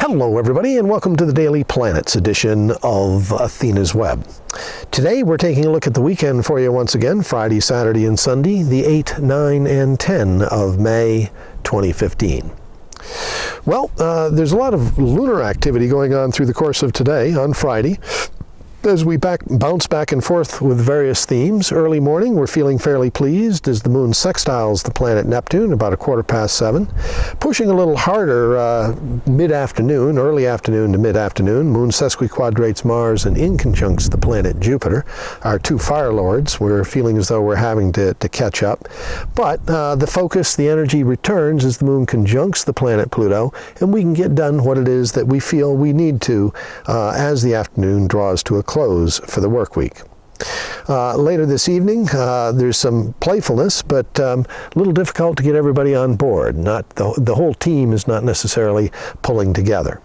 Hello everybody, and welcome to the Daily Planets edition of Athena's Web. Today we're taking a look at the weekend for you once again, Friday, Saturday, and Sunday, the 8, 9, and 10 of May 2015. Well, there's a lot of lunar activity going on through the course of today on Friday. As we bounce back and forth with various themes, early morning we're feeling fairly pleased as the moon sextiles the planet Neptune about 7:15. Pushing a little harder mid-afternoon, early afternoon to mid-afternoon, moon sesquiquadrates Mars and inconjuncts the planet Jupiter, our two fire lords. We're feeling as though we're having to catch up. But the focus, the energy returns as the moon conjuncts the planet Pluto, and we can get done what it is that we feel we need to as the afternoon draws to a close for the work week. Later this evening, there's some playfulness, but a little difficult to get everybody on board. The whole team is not necessarily pulling together.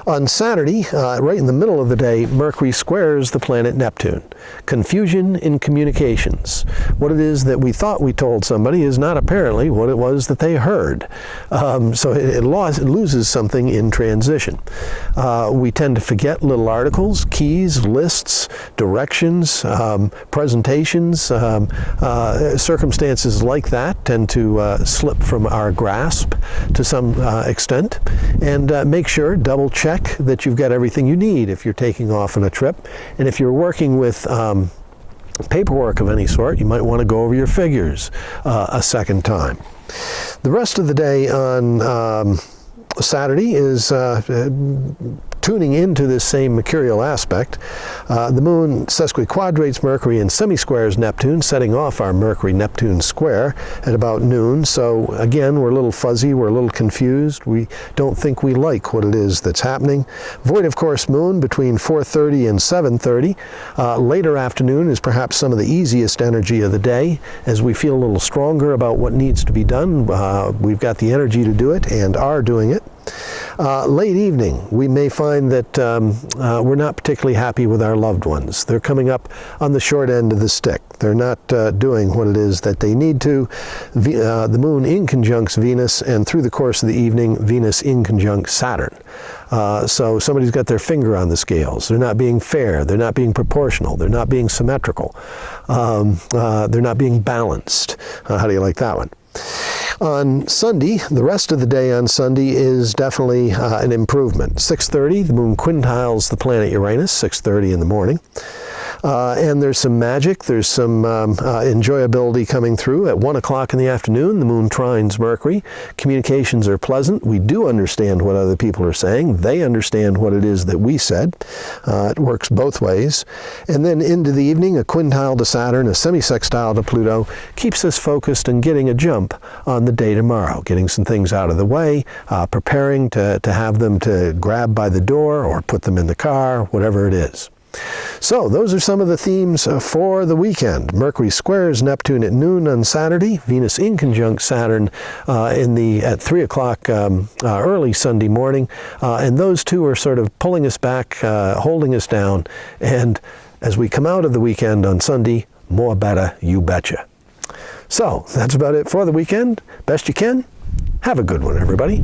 On Saturday, right in the middle of the day, Mercury squares the planet Neptune. Confusion in communications. What it is that we thought we told somebody is not apparently what it was that they heard. So it loses something in transition. We tend to forget little articles, keys, lists, directions, presentations. Circumstances like that tend to slip from our grasp to some extent. And make sure, double check that you've got everything you need if you're taking off on a trip. And if you're working with paperwork of any sort, you might want to go over your figures a second time. The rest of the day on Saturday is tuning into this same mercurial aspect. The moon sesquiquadrates Mercury and semi-squares Neptune, setting off our Mercury-Neptune square at about noon. So again, we're a little fuzzy, we're a little confused. We don't think we like what it is that's happening. Void of course moon between 4:30 and 7:30. Later afternoon is perhaps some of the easiest energy of the day as we feel a little stronger about what needs to be done. We've got the energy to do it and are doing it. Late evening, we may find that we're not particularly happy with our loved ones. They're coming up on the short end of the stick. They're not doing what it is that they need to. The moon inconjuncts Venus, and through the course of the evening, Venus inconjuncts Saturn. So somebody's got their finger on the scales. They're not being fair. They're not being proportional. They're not being symmetrical. They're not being balanced. How do you like that one? On Sunday, the rest of the day on Sunday is definitely an improvement. 6:30, the moon quintiles the planet Uranus, 6:30 in the morning. And there's some magic, there's some enjoyability coming through. At 1 o'clock in the afternoon, the moon trines Mercury. Communications are pleasant. We do understand what other people are saying. They understand what it is that we said. It works both ways. And then into the evening, a quintile to Saturn, a semi-sextile to Pluto, keeps us focused and getting a jump on the day tomorrow, getting some things out of the way, preparing to have them to grab by the door or put them in the car, whatever it is. So those are some of the themes for the weekend. Mercury squares Neptune at noon on Saturday. Venus inconjuncts Saturn at 3 o'clock early Sunday morning. And those two are sort of pulling us back, holding us down. And as we come out of the weekend on Sunday, more better, you betcha. So that's about it for the weekend. Best you can. Have a good one, everybody.